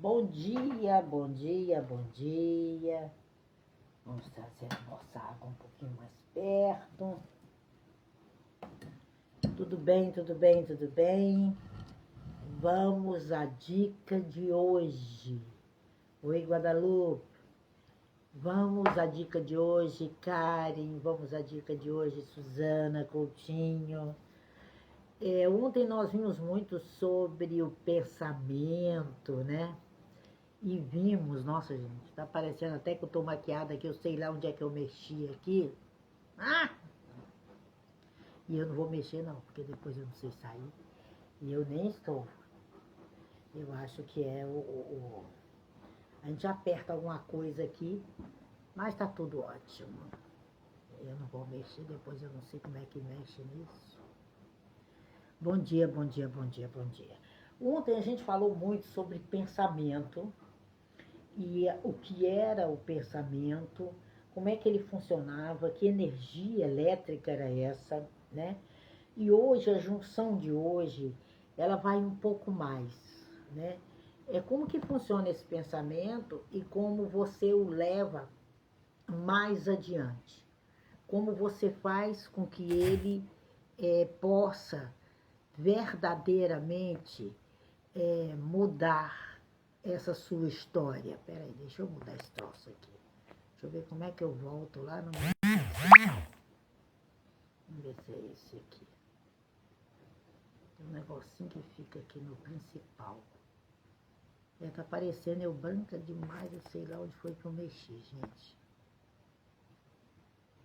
Bom dia, bom dia, bom dia. Vamos trazer a nossa água um pouquinho mais perto. Tudo bem, tudo bem, tudo bem? Vamos à dica de hoje. Oi, Guadalupe. Vamos à dica de hoje, Karen. Vamos à dica de hoje, Suzana Coutinho. Ontem nós vimos muito sobre o pensamento, né? E vimos, nossa gente, tá parecendo até que eu tô maquiada aqui, eu sei lá onde é que eu mexi aqui. Ah! E eu não vou mexer não, porque depois eu não sei sair. E eu nem estou. Eu acho que é a gente aperta alguma coisa aqui, mas tá tudo ótimo. Eu não vou mexer, depois eu não sei como é que mexe nisso. Bom dia, bom dia, bom dia, bom dia. Ontem a gente falou muito sobre pensamento. E o que era o pensamento, como é que ele funcionava, que energia elétrica era essa, né? E hoje, a junção de hoje, ela vai um pouco mais, né? É como que funciona esse pensamento e como você o leva mais adiante. Como você faz com que ele possa verdadeiramente mudar essa sua história. Peraí, deixa eu mudar esse troço aqui. Deixa eu ver como é que eu volto lá no... Vamos ver se é esse aqui. Tem um negocinho que fica aqui no principal. Tá parecendo eu branca demais, eu sei lá onde foi que eu mexi, gente.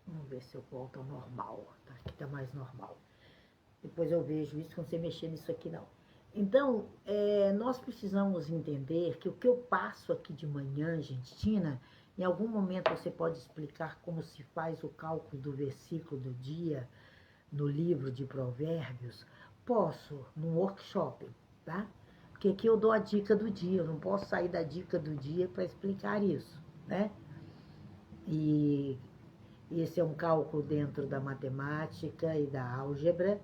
Vamos ver se eu volto ao normal. Tá, aqui tá mais normal. Depois eu vejo isso quando você mexer nisso aqui, não. Então, nós precisamos entender que o que eu passo aqui de manhã, gente, Tina, em algum momento você pode explicar como se faz o cálculo do versículo do dia no livro de Provérbios? Posso, num workshop, tá? Porque aqui eu dou a dica do dia, eu não posso sair da dica do dia para explicar isso, né? E esse é um cálculo dentro da matemática e da álgebra.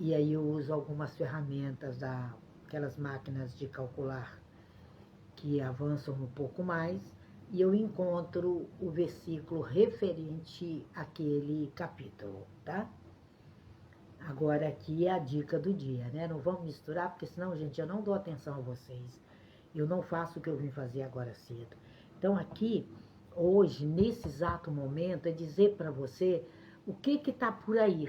E aí eu uso algumas ferramentas aquelas máquinas de calcular que avançam um pouco mais, e eu encontro o versículo referente àquele capítulo, tá? Agora aqui é a dica do dia, né? Não vamos misturar, porque senão, gente, eu não dou atenção a vocês. Eu não faço o que eu vim fazer agora cedo. Então aqui, hoje, nesse exato momento, é dizer para você o que está por aí,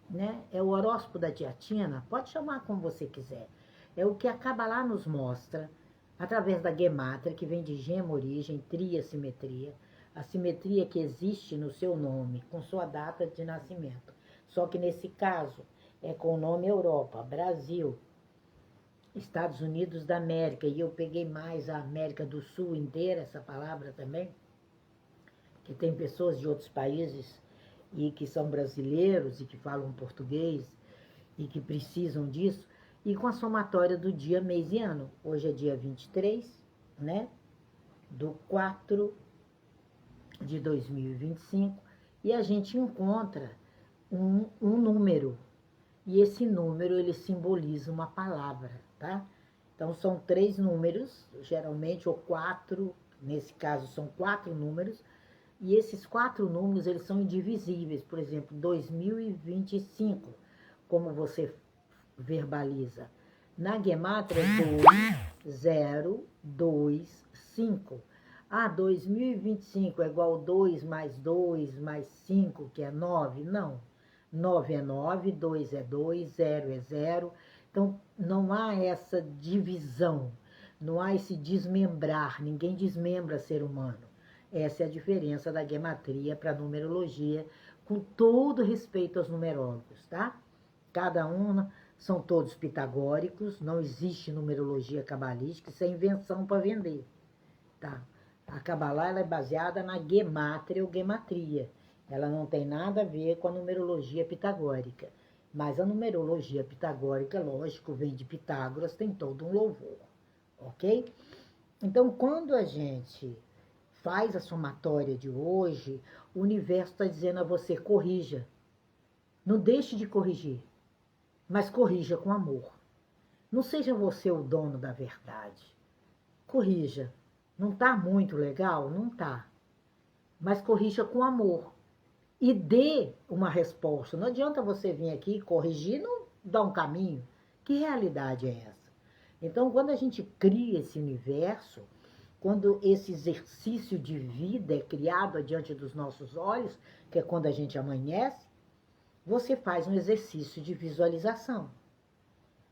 né? É o horóscopo da tia Tina, pode chamar como você quiser. É o que a Kabbalah nos mostra, através da Gemátria, que vem de gema, origem, tria, simetria, a simetria que existe no seu nome, com sua data de nascimento. Só que nesse caso, é com o nome Europa, Brasil, Estados Unidos da América, e eu peguei mais a América do Sul inteira, essa palavra também, que tem pessoas de outros países e que são brasileiros e que falam português e que precisam disso, e com a somatória do dia, mês e ano. Hoje é dia 23, né, do 4 de 2025, e a gente encontra um número, e esse número, ele simboliza uma palavra, tá? Então, são 3 números, geralmente, ou 4, nesse caso, são 4 números, e esses 4 números, eles são indivisíveis. Por exemplo, 2025, como você verbaliza. Na Gemátria, 2025. Ah, 2025 é igual 2 mais 2 mais 5, que é 9? Não. 9 é 9, 2 é 2, 0 é 0. Então, não há essa divisão, não há esse desmembrar, ninguém desmembra ser humano. Essa é a diferença da gematria para a numerologia, com todo respeito aos numerólogos, tá? Cada um, são todos pitagóricos, não existe numerologia cabalística, isso é invenção para vender, tá? A Kabbalah, ela é baseada na gemátria ou gematria. Ela não tem nada a ver com a numerologia pitagórica. Mas a numerologia pitagórica, lógico, vem de Pitágoras, tem todo um louvor, ok? Então, quando a gente faz a somatória de hoje, o universo está dizendo a você, corrija. Não deixe de corrigir, mas corrija com amor. Não seja você o dono da verdade. corrija. Não tá muito legal? Não tá. Mas corrija com amor. E dê uma resposta. Não adianta você vir aqui corrigir e não dar um caminho. Que realidade é essa? Então, quando a gente cria esse universo, quando esse exercício de vida é criado adiante dos nossos olhos, que é quando a gente amanhece, você faz um exercício de visualização.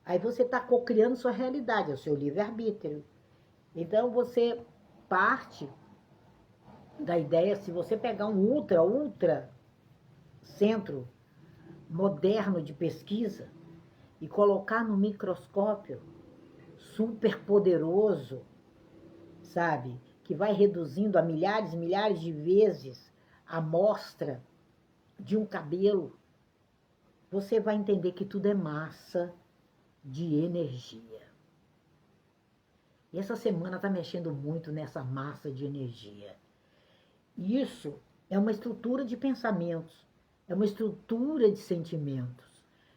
Aí você está cocriando sua realidade, é o seu livre-arbítrio. Então, você parte da ideia, se você pegar um ultra centro moderno de pesquisa e colocar no microscópio super poderoso, sabe, que vai reduzindo a milhares e milhares de vezes a amostra de um cabelo, você vai entender que tudo é massa de energia. E essa semana está mexendo muito nessa massa de energia. Isso é uma estrutura de pensamentos, é uma estrutura de sentimentos.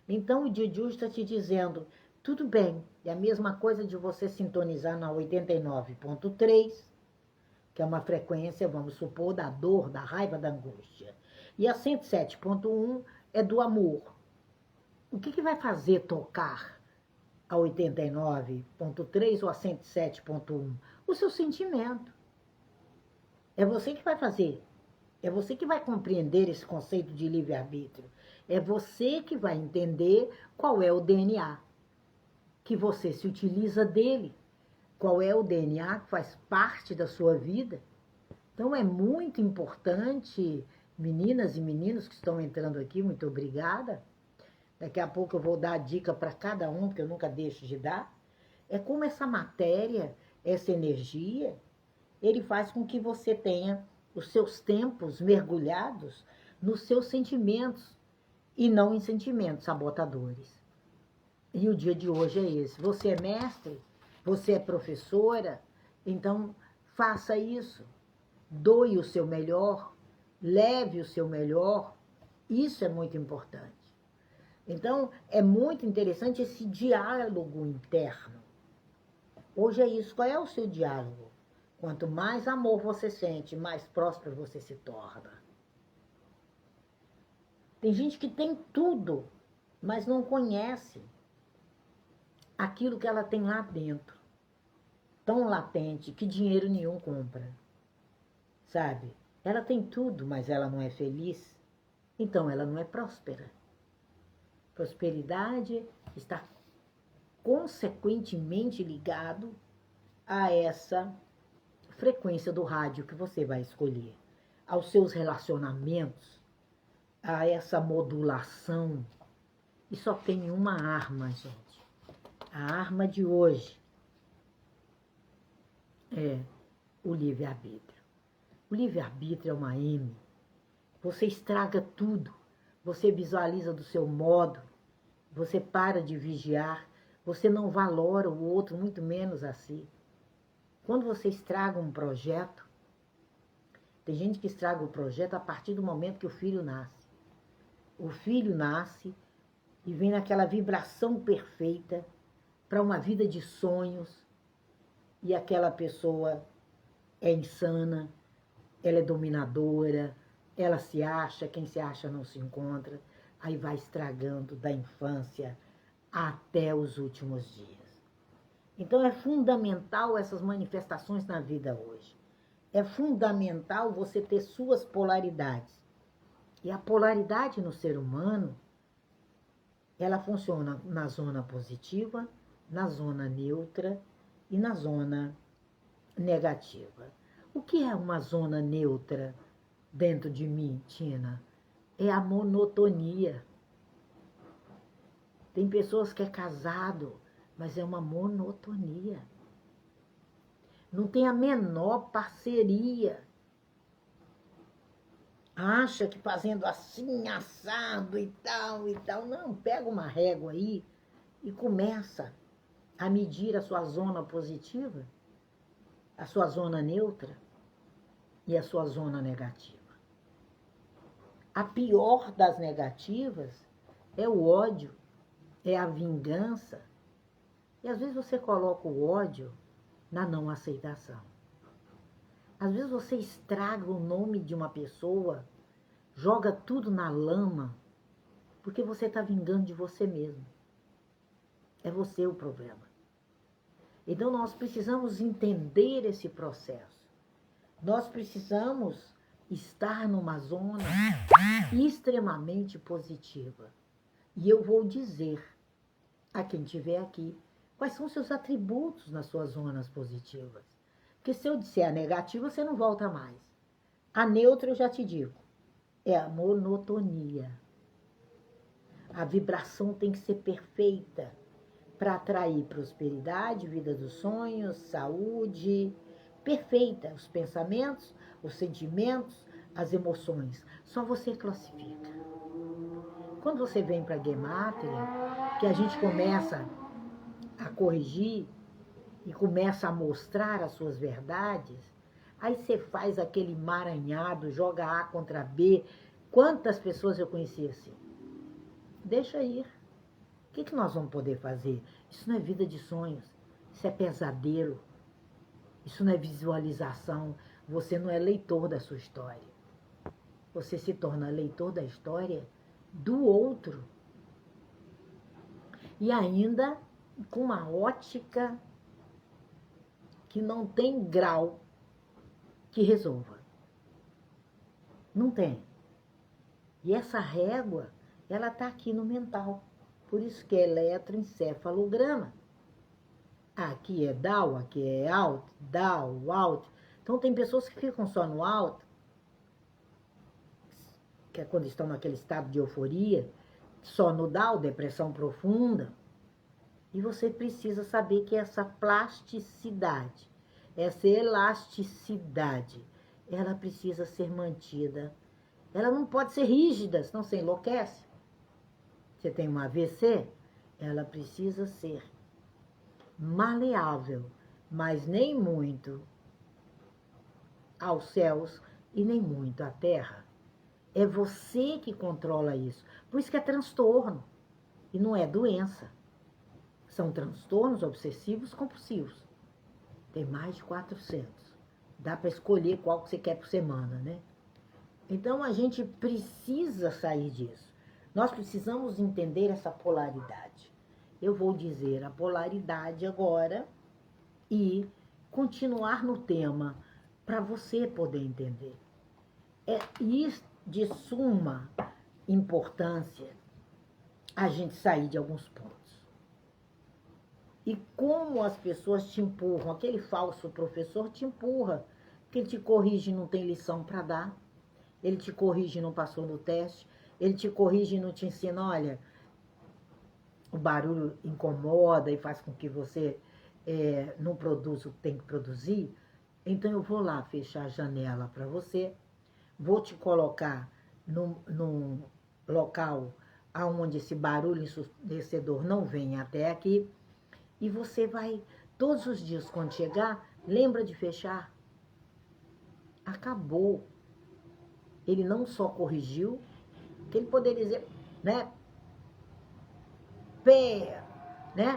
Então o dia de hoje está te dizendo, tudo bem, é a mesma coisa de você sintonizar na 89.3, que é uma frequência, vamos supor, da dor, da raiva, da angústia. E a 107.1 é do amor. O que vai fazer tocar a 89.3 ou a 107.1? O seu sentimento. É você que vai fazer. É você que vai compreender esse conceito de livre-arbítrio. É você que vai entender qual é o DNA, que você se utiliza dele. Qual é o DNA que faz parte da sua vida. Então é muito importante, meninas e meninos que estão entrando aqui, muito obrigada. Daqui a pouco eu vou dar a dica para cada um, porque eu nunca deixo de dar. É como essa matéria, essa energia, ele faz com que você tenha os seus tempos mergulhados nos seus sentimentos e não em sentimentos sabotadores. E o dia de hoje é esse. Você é mestre, você é professora, então faça isso. Doe o seu melhor, leve o seu melhor. Isso é muito importante. Então, é muito interessante esse diálogo interno. Hoje é isso. Qual é o seu diálogo? Quanto mais amor você sente, mais próspero você se torna. Tem gente que tem tudo, mas não conhece aquilo que ela tem lá dentro. Tão latente que dinheiro nenhum compra. Sabe? Ela tem tudo, mas ela não é feliz. Então ela não é próspera. Prosperidade está consequentemente ligado a essa frequência do rádio que você vai escolher, aos seus relacionamentos, a essa modulação. E só tem uma arma, gente. A arma de hoje é o livre-arbítrio. O livre-arbítrio é uma M. Você estraga tudo. Você visualiza do seu modo. Você para de vigiar. Você não valora o outro, muito menos a si. Quando você estraga um projeto, tem gente que estraga o projeto a partir do momento que o filho nasce. O filho nasce e vem naquela vibração perfeita para uma vida de sonhos e aquela pessoa é insana, ela é dominadora, ela se acha, quem se acha não se encontra, aí vai estragando da infância até os últimos dias. Então é fundamental essas manifestações na vida hoje. É fundamental você ter suas polaridades. E a polaridade no ser humano, ela funciona na zona positiva, na zona neutra e na zona negativa. O que é uma zona neutra dentro de mim, Tina? É a monotonia. Tem pessoas que é casado, mas é uma monotonia. Não tem a menor parceria. Acha que fazendo assim, assado e tal e tal. Não, pega uma régua aí e começa a medir a sua zona positiva, a sua zona neutra e a sua zona negativa. A pior das negativas é o ódio, é a vingança. E às vezes você coloca o ódio na não aceitação. Às vezes você estraga o nome de uma pessoa, joga tudo na lama, porque você está vingando de você mesmo. É você o problema. Então nós precisamos entender esse processo. Nós precisamos estar numa zona extremamente positiva. E eu vou dizer a quem estiver aqui quais são os seus atributos nas suas zonas positivas. Porque se eu disser a negativa, você não volta mais. A neutra eu já te digo, é a monotonia. A vibração tem que ser perfeita para atrair prosperidade, vida dos sonhos, saúde, perfeita. Os pensamentos, os sentimentos, as emoções. Só você classifica. Quando você vem para a Gematria, que a gente começa a corrigir e começa a mostrar as suas verdades, aí você faz aquele emaranhado, joga A contra B. Quantas pessoas eu conheci assim? Deixa ir. O que nós vamos poder fazer? Isso não é vida de sonhos, isso é pesadelo, isso não é visualização, você não é leitor da sua história. Você se torna leitor da história do outro. E ainda com uma ótica que não tem grau que resolva. Não tem. E essa régua, ela está aqui no mental. Por isso que é eletroencefalograma. Aqui é down, aqui é out, down, out. Então tem pessoas que ficam só no out, que é quando estão naquele estado de euforia, só no down, depressão profunda. E você precisa saber que essa plasticidade, essa elasticidade, ela precisa ser mantida. Ela não pode ser rígida, senão você enlouquece. Você tem um AVC, ela precisa ser maleável, mas nem muito aos céus e nem muito à terra. É você que controla isso. Por isso que é transtorno e não é doença. São transtornos obsessivos compulsivos. Tem mais de 400. Dá para escolher qual que você quer por semana, né? Então a gente precisa sair disso. Nós precisamos entender essa polaridade. Eu vou dizer a polaridade agora e continuar no tema para você poder entender. É de suma importância a gente sair de alguns pontos. E como as pessoas te empurram, aquele falso professor te empurra, que ele te corrige e não tem lição para dar, ele te corrige e não passou no teste, ele te corrige e não te ensina, olha, o barulho incomoda e faz com que você não produza o que tem que produzir, então eu vou lá fechar a janela para você, vou te colocar num local onde esse barulho ensurdecedor não vem até aqui, e você vai, todos os dias, quando chegar, lembra de fechar. Acabou. Ele não só corrigiu, que ele poderia dizer, né? Pé, né?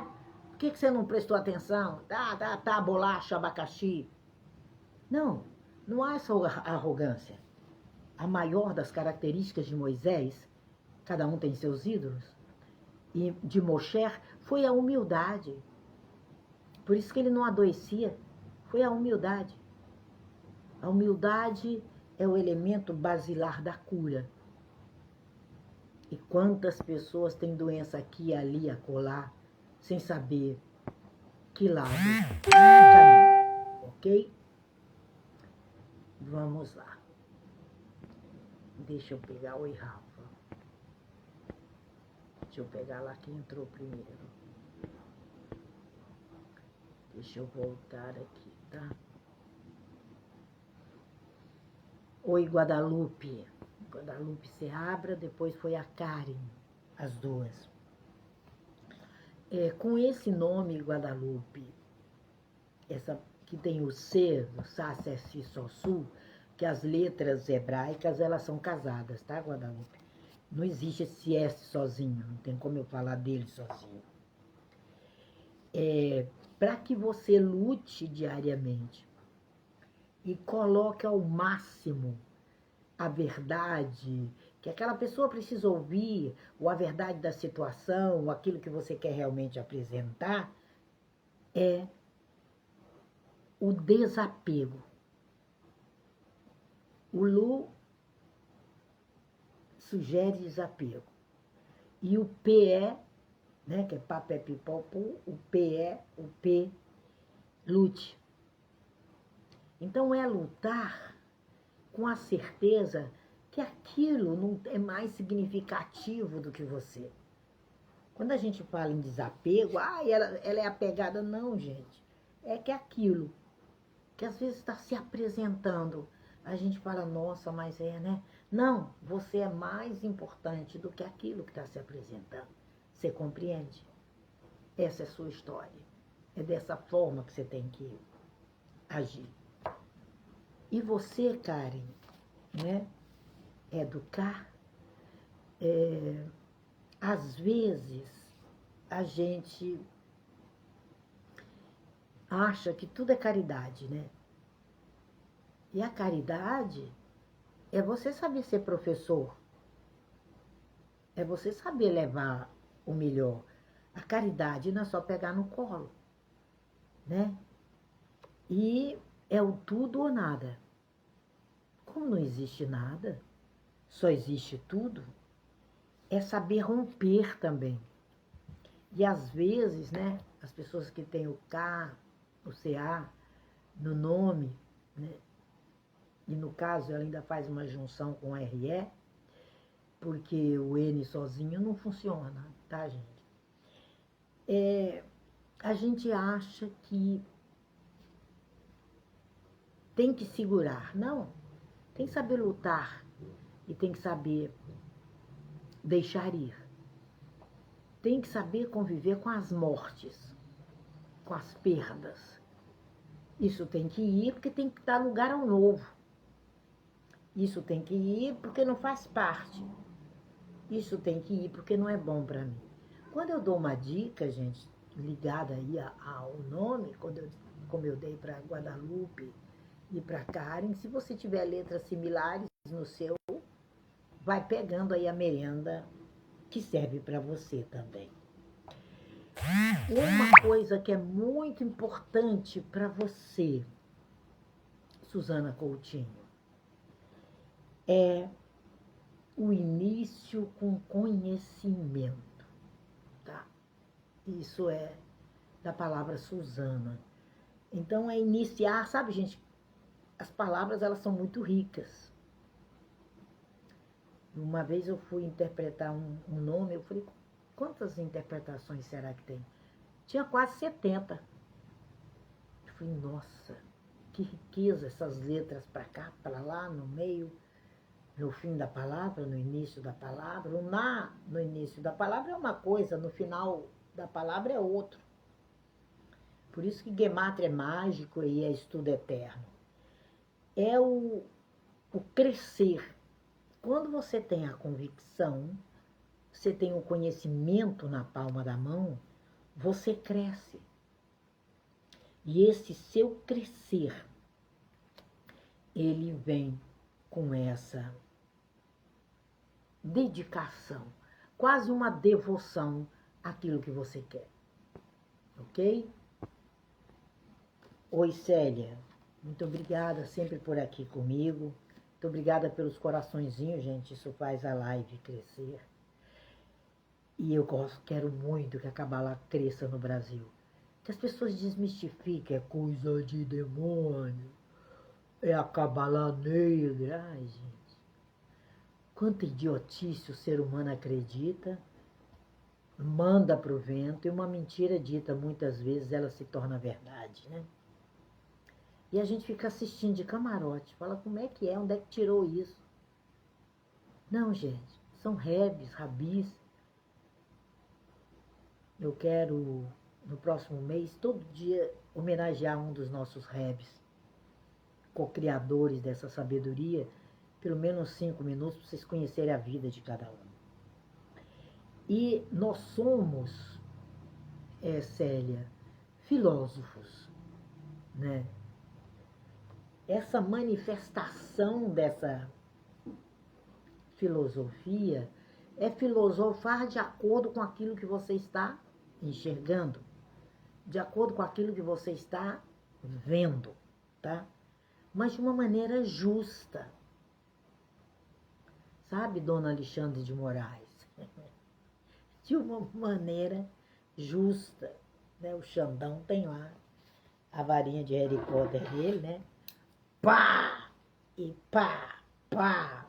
Por que você não prestou atenção? Tá, bolacha, abacaxi. Não, não há essa arrogância. A maior das características de Moisés, cada um tem seus ídolos, e de Moshe, foi a humildade. Por isso que ele não adoecia, foi a humildade. A humildade é o elemento basilar da cura. E quantas pessoas têm doença aqui, ali, acolá, sem saber que lado caminho, ok? Vamos lá. Deixa eu pegar, oi Rafa. Deixa eu pegar lá quem entrou primeiro. Deixa eu voltar aqui, tá? Oi, Guadalupe. Guadalupe Seabra, depois foi a Karen, as duas. Com esse nome, Guadalupe, essa que tem o C, do Sá, Sé, Si, Sol, Sul, que as letras hebraicas, elas são casadas, tá, Guadalupe? Não existe esse S sozinho, não tem como eu falar dele sozinho. para que você lute diariamente e coloque ao máximo a verdade que aquela pessoa precisa ouvir, ou a verdade da situação, ou aquilo que você quer realmente apresentar, é o desapego. O Lu sugere desapego. E o PE, né, que é papé pipopu, o P, lute. Então é lutar com a certeza que aquilo não é mais significativo do que você. Quando a gente fala em desapego, ela é apegada. Não, gente. É que aquilo que às vezes está se apresentando, a gente fala, nossa, mas né? Não, você é mais importante do que aquilo que está se apresentando. Você compreende? Essa é a sua história. É dessa forma que você tem que agir. E você, Karen, né? Educar, às vezes a gente acha que tudo é caridade, né? E a caridade é você saber ser professor, é você saber levar o melhor. A caridade não é só pegar no colo, né? E é o tudo ou nada. Como não existe nada, só existe tudo, é saber romper também. E às vezes, né, as pessoas que têm o K, o CA no nome, né, e no caso ela ainda faz uma junção com RE, porque o N sozinho não funciona, tá, gente? A gente acha que tem que segurar. Não, tem que saber lutar e tem que saber deixar ir. Tem que saber conviver com as mortes, com as perdas. Isso tem que ir porque tem que dar lugar ao novo. Isso tem que ir porque não faz parte. Isso tem que ir porque não é bom para mim. Quando eu dou uma dica, gente, ligada aí ao nome, como eu dei para Guadalupe e para Karen, se você tiver letras similares no seu, vai pegando aí a merenda que serve para você também. Uma coisa que é muito importante para você, Suzana Coutinho, é o início com conhecimento, tá? Isso é da palavra Suzana. Então é iniciar, sabe, gente, as palavras elas são muito ricas. Uma vez eu fui interpretar um nome, eu falei, quantas interpretações será que tem? Tinha quase 70. Eu falei, nossa, que riqueza essas letras para cá, para lá, no meio, no fim da palavra, no início da palavra. No início da palavra é uma coisa, no final da palavra é outro. Por isso que Gemátria é mágico e é estudo eterno. É o crescer. Quando você tem a convicção, você tem o conhecimento na palma da mão, você cresce. E esse seu crescer, ele vem com essa dedicação, quase uma devoção àquilo que você quer. Ok? Oi, Célia. Muito obrigada sempre por aqui comigo. Muito obrigada pelos coraçõezinhos, gente. Isso faz a live crescer. E eu quero muito que a Cabala cresça no Brasil. Que as pessoas desmistifiquem, é coisa de demônio. É a Cabala negra. Ai, gente. Quanta idiotice o ser humano acredita, manda pro vento, e uma mentira dita muitas vezes ela se torna verdade, né? E a gente fica assistindo de camarote, fala como é que é, onde é que tirou isso? Não, gente, são rabis. Eu quero, no próximo mês, todo dia, homenagear um dos nossos rebes, co-criadores dessa sabedoria, pelo menos 5 minutos, para vocês conhecerem a vida de cada um. E nós somos, Célia, filósofos, né? Essa manifestação dessa filosofia é filosofar de acordo com aquilo que você está enxergando, de acordo com aquilo que você está vendo, tá? Mas de uma maneira justa. Sabe, Dona Alexandre de Moraes? De uma maneira justa, né? O Xandão tem lá a varinha de Harry Potter dele, né? Pá! E pá! Pá!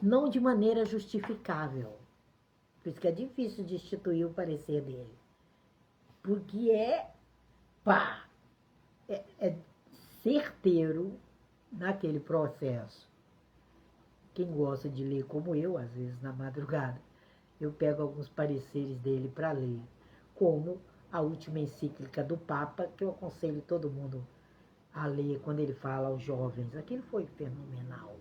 Não de maneira justificável. Por isso que é difícil de instituir o parecer dele. Porque pá! É certeiro naquele processo. Quem gosta de ler como eu, às vezes na madrugada, eu pego alguns pareceres dele para ler, como a última encíclica do Papa, que eu aconselho todo mundo a ler quando ele fala aos jovens. Aquilo foi fenomenal.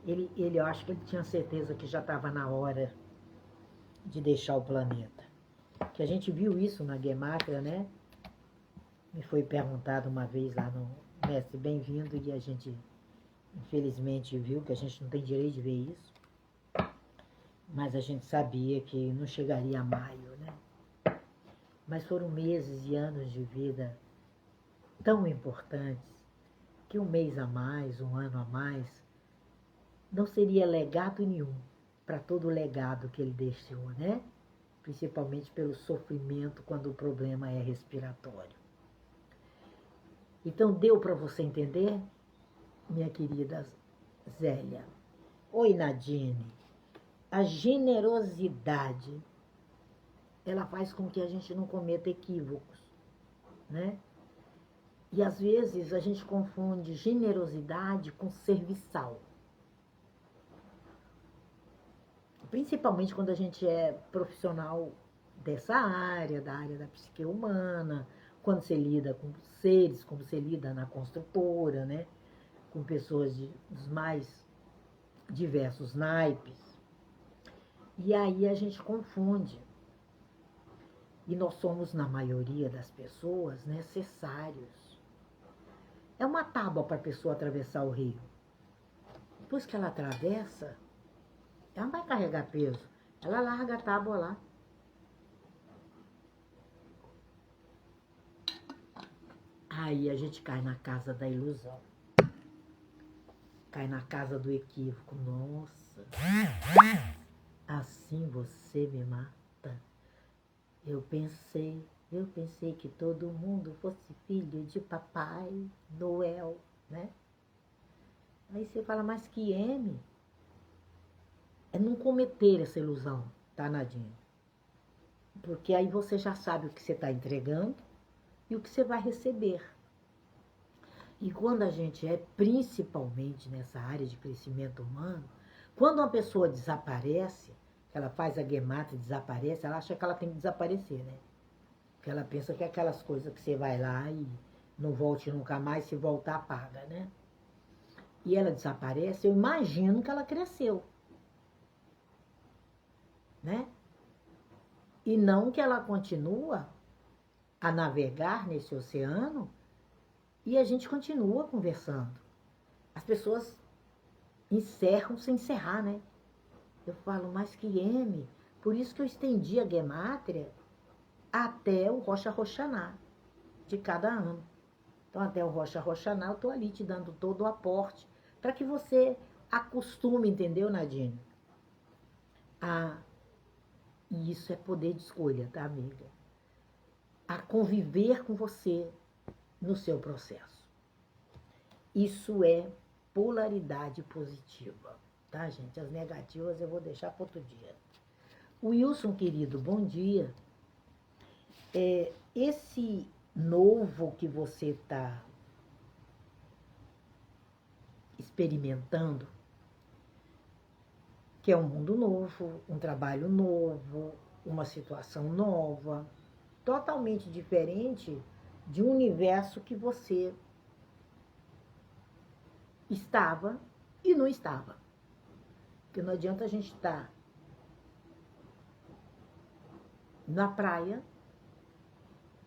Eu acho que ele tinha certeza que já estava na hora de deixar o planeta. Que a gente viu isso na Gematria, né? Me foi perguntado uma vez lá no Mestre Bem-vindo e a gente, infelizmente, viu que a gente não tem direito de ver isso. Mas a gente sabia que não chegaria a maio, né? Mas foram meses e anos de vida tão importantes que um mês a mais, um ano a mais, não seria legado nenhum para todo o legado que ele deixou, né? Principalmente pelo sofrimento quando o problema é respiratório. Então deu para você entender, minha querida Zélia? Oi, Nadine. A generosidade, ela faz com que a gente não cometa equívocos, né? E às vezes a gente confunde generosidade com serviçal. Principalmente quando a gente é profissional dessa área, da área da psique humana, quando você lida com seres, como você lida na construtora, né? Com pessoas dos mais diversos naipes. E aí a gente confunde. E nós somos, na maioria das pessoas, necessários. É uma tábua para a pessoa atravessar o rio. Depois que ela atravessa, ela não vai carregar peso. Ela larga a tábua lá. Aí a gente cai na casa da ilusão. Cai na casa do equívoco. Nossa, assim você me mata. Eu pensei que todo mundo fosse filho de Papai Noel, né? Aí você fala, mas que M? É não cometer essa ilusão, tá, Nadine? Porque aí você já sabe o que você está entregando e o que você vai receber. E quando a gente é, principalmente nessa área de crescimento humano, quando uma pessoa desaparece, ela faz a Gematria e desaparece, ela acha que ela tem que desaparecer, né? Porque ela pensa que é aquelas coisas que você vai lá e não volte nunca mais, se voltar, apaga, né? E ela desaparece, eu imagino que ela cresceu, né? E não que ela continua a navegar nesse oceano e a gente continua conversando. As pessoas encerram sem encerrar, né? Eu falo, mas que M, por isso que eu estendi a Gematria até o Rosh Hashanah de cada ano. Então, até o Rosh Hashanah, eu estou ali te dando todo o aporte para que você acostume, entendeu, Nadine? E isso é poder de escolha, tá, amiga? A conviver com você no seu processo. Isso é polaridade positiva, tá, gente? As negativas eu vou deixar para outro dia. Wilson, querido, bom dia. Esse novo que você está experimentando, que é um mundo novo, um trabalho novo, uma situação nova, totalmente diferente de um universo que você estava e não estava. Porque não adianta a gente estar na praia,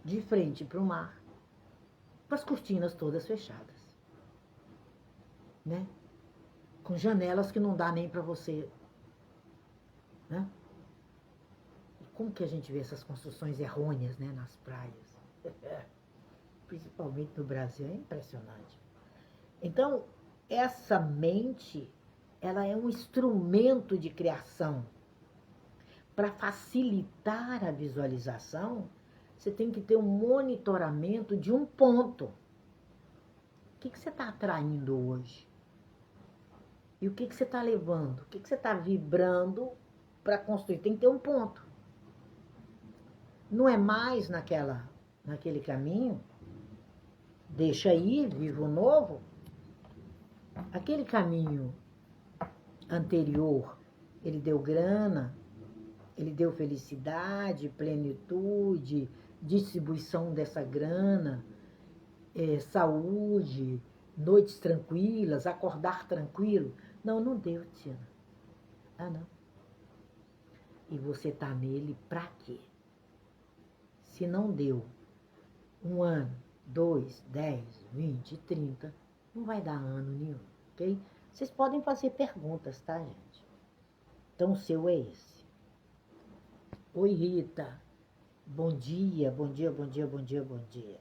de frente para o mar, com as cortinas todas fechadas, né? Com janelas que não dá nem para você, né? Como que a gente vê essas construções errôneas, né, nas praias? Principalmente no Brasil, é impressionante. Então, essa mente, ela é um instrumento de criação. Para facilitar a visualização, você tem que ter um monitoramento de um ponto. O que você está atraindo hoje? E o que você está levando? O que você está vibrando para construir? Tem que ter um ponto. Não é mais naquele caminho. Deixa aí, viva o novo. Aquele caminho anterior, ele deu grana, ele deu felicidade, plenitude, distribuição dessa grana, saúde, noites tranquilas, acordar tranquilo. Não, não deu, Tina. Ah, não. E você tá nele pra quê? Se não deu 1 ano, 2, 10, 20, 30, não vai dar ano nenhum, ok? Vocês podem fazer perguntas, tá, gente? Então, o seu é esse. Oi, Rita. Bom dia, bom dia, bom dia, bom dia, bom dia.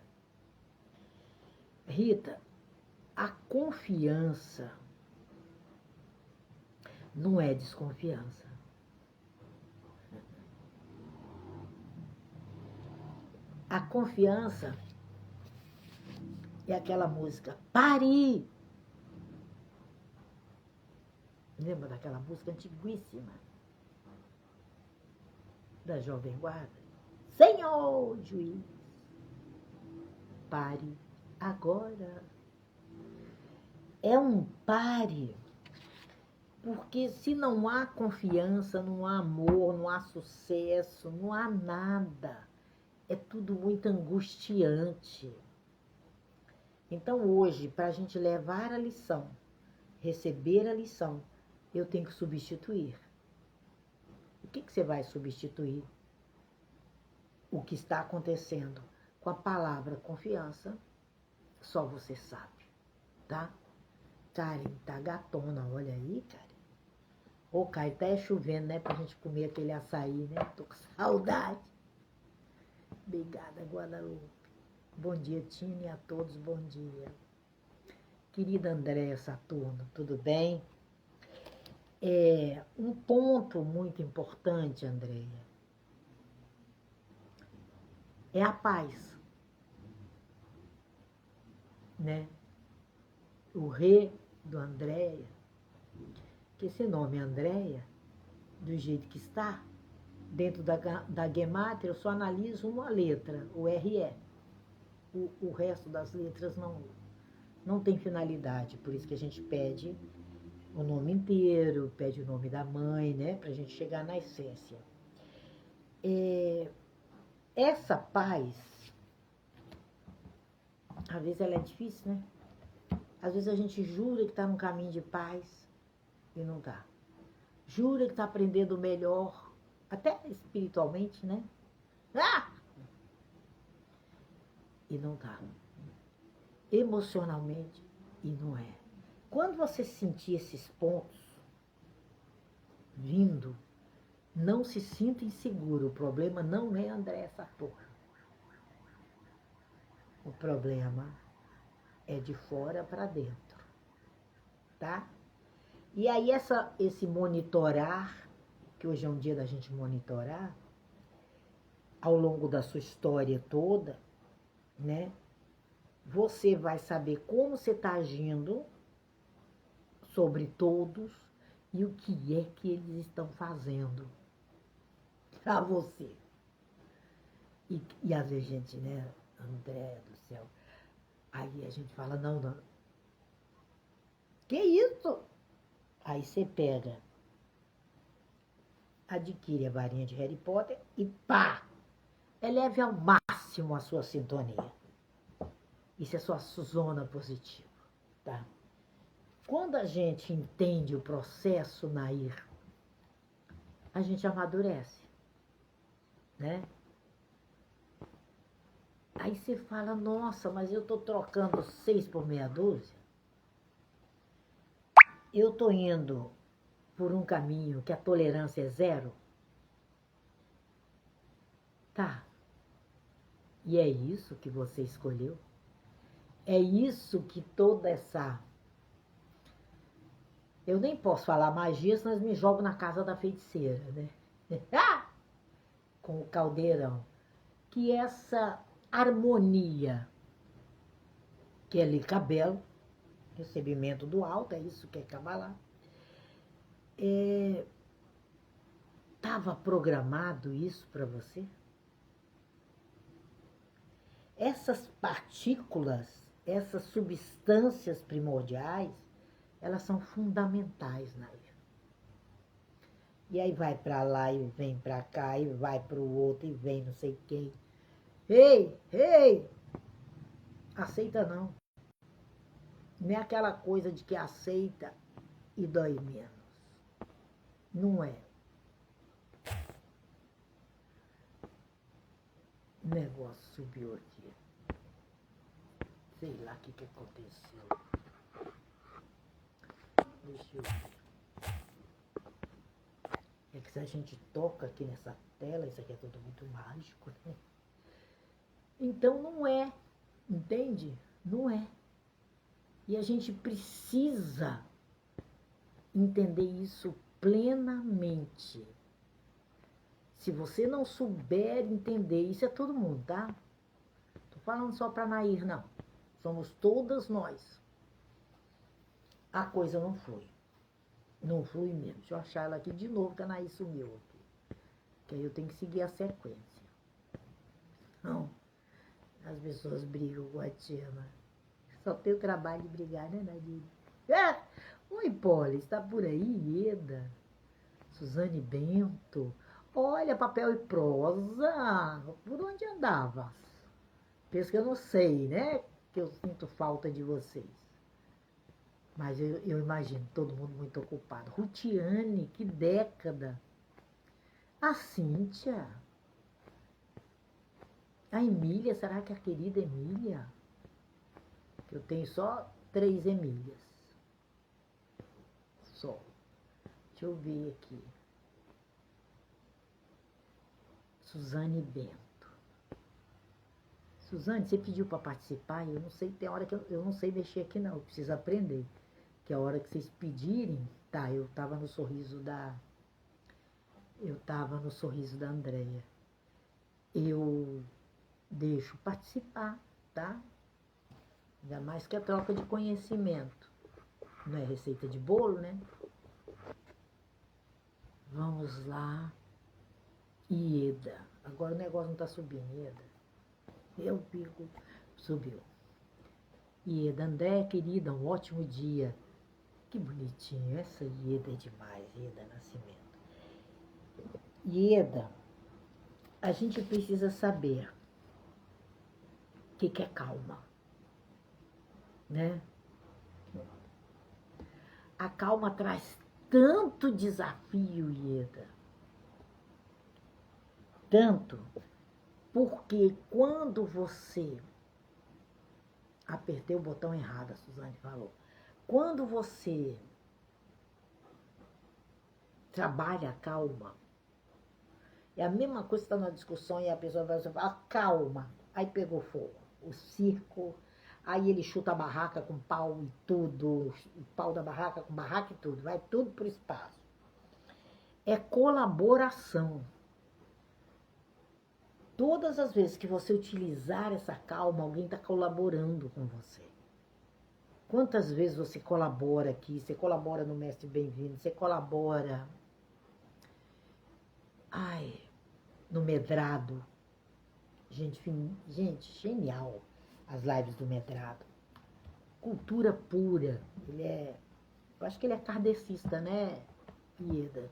Rita, a confiança não é desconfiança. A confiança é aquela música, pare! Lembra daquela música antiguíssima da Jovem Guarda? Senhor juiz, pare agora. É um pare, porque se não há confiança, não há amor, não há sucesso, não há nada. É tudo muito angustiante. Então hoje, para a gente levar a lição, receber a lição, eu tenho que substituir. O que você vai substituir? O que está acontecendo com a palavra confiança, só você sabe, tá? Karen, tá gatona, olha aí, Karen. Ô, Karen, tá chovendo, né, pra gente comer aquele açaí, né? Tô com saudade. Obrigada, Guadalupe. Bom dia, Tina, e a todos, bom dia. Querida Andréia Saturno, tudo bem? Um ponto muito importante, Andréia, é a paz, né? O rei do Andréia, que esse nome Andréia, do jeito que está, dentro da Gemátria, eu só analiso uma letra, o RE. O resto das letras não tem finalidade, por isso que a gente pede o nome inteiro, pede o nome da mãe, né, pra gente chegar na essência. Essa paz, às vezes ela é difícil, né? Às vezes a gente jura que está num caminho de paz e não está. Jura que está aprendendo melhor, até espiritualmente, né? Ah! E não está. Emocionalmente, e não é. Quando você sentir esses pontos vindo, não se sinta inseguro. O problema não é Andréia Saturno. O problema é de fora para dentro, tá? E aí esse monitorar, que hoje é um dia da gente monitorar, ao longo da sua história toda, né? Você vai saber como você está agindo sobre todos e o que é que eles estão fazendo para você. E às vezes, gente, né? André do céu. Aí a gente fala, não. Que isso? Aí você pega, adquire a varinha de Harry Potter e pá! Eleve ao máximo a sua sintonia. Isso é sua zona positiva, tá? Quando a gente entende o processo, Nair, a gente amadurece, né? Aí você fala, nossa, mas eu tô trocando 6 por meia dúzia. Eu tô indo por um caminho que a tolerância é zero. Tá. E é isso que você escolheu? É isso que toda essa... Eu nem posso falar magia, senão me jogo na casa da feiticeira, né? Com o caldeirão. Que essa harmonia, que é Licabelo, recebimento do alto, é isso que é Kabbalah, estava programado isso para você? Essas partículas, essas substâncias primordiais, elas são fundamentais na vida. E aí vai para lá e vem para cá, e vai para o outro, e vem não sei quem. Ei, ei! Aceita não. Não é aquela coisa de que aceita e dói menos. Não é. O negócio subiu aqui. Sei lá o que aconteceu. Deixa eu ver. É que se a gente toca aqui nessa tela, isso aqui é tudo muito mágico, né? Então não é, entende? Não é. E a gente precisa entender isso plenamente. Se você não souber entender, isso é todo mundo, tá? Tô falando só para Nair, não. Somos todas nós. A coisa não flui. Não flui mesmo. Deixa eu achar ela aqui de novo, que a Nair sumiu aqui. Que aí eu tenho que seguir a sequência. Não. As pessoas brigam com a tia, né? Só tem o trabalho de brigar, né, Nadir? Oi, Poli, está por aí, Ieda? Suzane Bento. Olha, papel e prosa. Por onde andavas? Penso que eu não sei, né? Que eu sinto falta de vocês. Mas eu imagino todo mundo muito ocupado. Rutiane, que década. A Cíntia. A Emília, será que é a querida Emília? Que eu tenho só 3 Emílias. Só. Deixa eu ver aqui. Suzane Bento. Suzane, você pediu para participar? Eu não sei, tem hora que eu não sei mexer aqui não, eu preciso aprender. Que a hora que vocês pedirem, tá, eu tava no sorriso da Andréia. Eu deixo participar, tá? Ainda mais que a troca de conhecimento. Não é receita de bolo, né? Vamos lá. Ieda. Agora o negócio não tá subindo, Ieda. Meu pico subiu. Ieda, André, querida, um ótimo dia. Que bonitinho. Essa Ieda é demais, Ieda Nascimento. Ieda, a gente precisa saber o que é calma, né? A calma traz tanto desafio, Ieda. Tanto, porque quando você... Apertei o botão errado, a Suzane falou. Quando você trabalha a calma, é a mesma coisa que está numa discussão e a pessoa vai falar, calma, aí pegou fogo. O circo, aí ele chuta a barraca com pau e tudo, o pau da barraca com barraca e tudo, vai tudo pro espaço. É colaboração. Todas as vezes que você utilizar essa calma, alguém está colaborando com você. Quantas vezes você colabora aqui, você colabora no Mestre Bem-vindo, você colabora no Medrado. Gente, genial as lives do Medrado. Cultura pura. Eu acho que ele é kardecista, né, Ieda?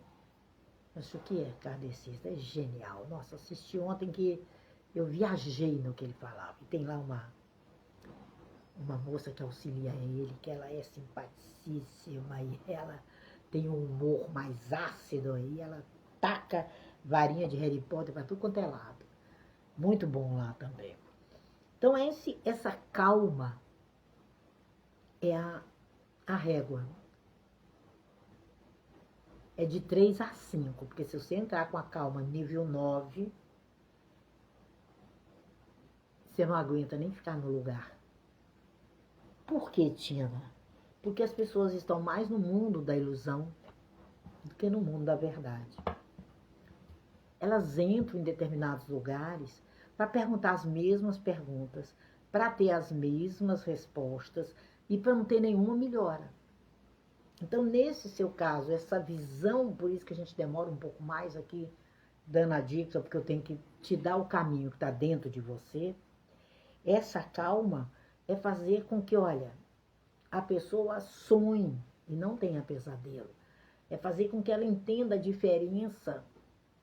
Acho que é kardecista, é genial. Nossa, assisti ontem que eu viajei no que ele falava. E tem lá uma moça que auxilia ele, que ela é simpaticíssima e ela tem um humor mais ácido aí, ela taca varinha de Harry Potter para tudo quanto é lado. Muito bom lá também. Então, essa calma é a régua. É de 3 a 5, porque se você entrar com a calma nível 9, você não aguenta nem ficar no lugar. Por que, Tina? Porque as pessoas estão mais no mundo da ilusão do que no mundo da verdade. Elas entram em determinados lugares para perguntar as mesmas perguntas, para ter as mesmas respostas e para não ter nenhuma melhora. Então, nesse seu caso, essa visão, por isso que a gente demora um pouco mais aqui, dando a dica, porque eu tenho que te dar o caminho que está dentro de você, essa calma é fazer com que, olha, a pessoa sonhe e não tenha pesadelo. É fazer com que ela entenda a diferença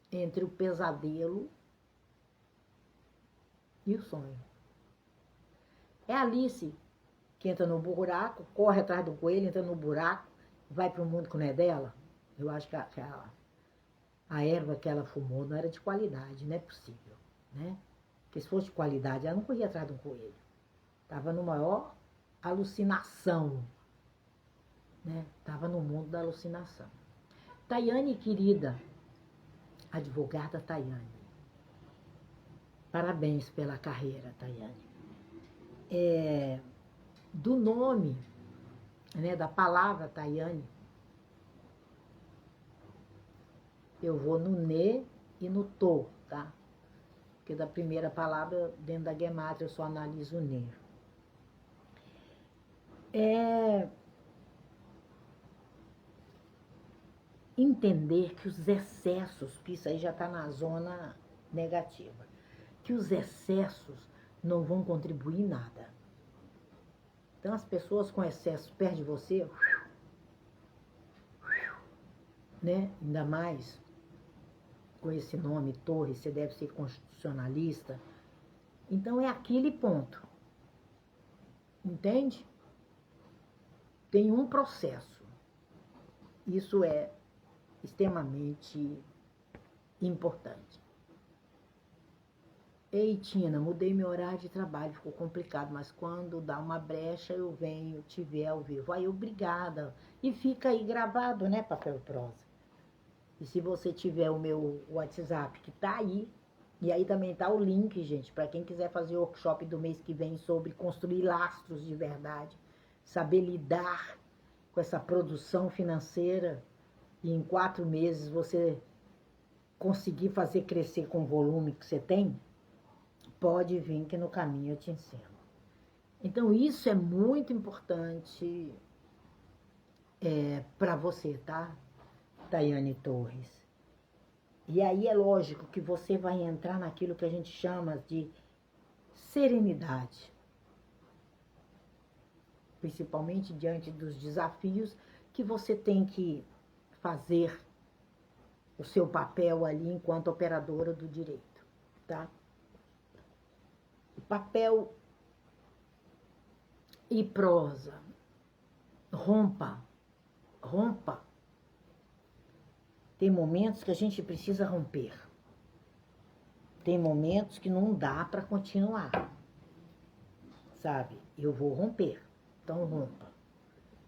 entre o pesadelo e o sonho. É a Alice que entra no buraco, corre atrás do coelho, entra no buraco, vai para o mundo que não é dela. Eu acho que a erva que ela fumou não era de qualidade, não é possível, né? Porque se fosse de qualidade, ela não corria atrás de um coelho. Estava no maior alucinação, né? Estava no mundo da alucinação. Tayane, querida, advogada Tayane. Parabéns pela carreira, Tayane. Do nome, né, da palavra Tayane, eu vou no ne e no to, tá? Porque da primeira palavra, dentro da gemátria, eu só analiso o ne. Entender que os excessos, que isso aí já está na zona negativa, que os excessos não vão contribuir em nada. Então, as pessoas com excesso perto de você, né? Ainda mais com esse nome, Torre, você deve ser constitucionalista. Então, é aquele ponto. Entende? Tem um processo. Isso é extremamente importante. Ei, Tina, mudei meu horário de trabalho, ficou complicado, mas quando dá uma brecha eu venho te ver ao vivo. Aí, obrigada. E fica aí gravado, né, papel e prosa. E se você tiver o meu WhatsApp, que tá aí, e aí também tá o link, gente, para quem quiser fazer o workshop do mês que vem sobre construir lastros de verdade, saber lidar com essa produção financeira e em 4 meses você conseguir fazer crescer com o volume que você tem, pode vir que no caminho eu te ensino. Então, isso é muito importante para você, tá, Tayane Torres? E aí é lógico que você vai entrar naquilo que a gente chama de serenidade. Principalmente diante dos desafios que você tem que fazer o seu papel ali enquanto operadora do direito, tá? Papel e prosa. Rompa. Tem momentos que a gente precisa romper. Tem momentos que não dá para continuar. Sabe? Eu vou romper. Então rompa.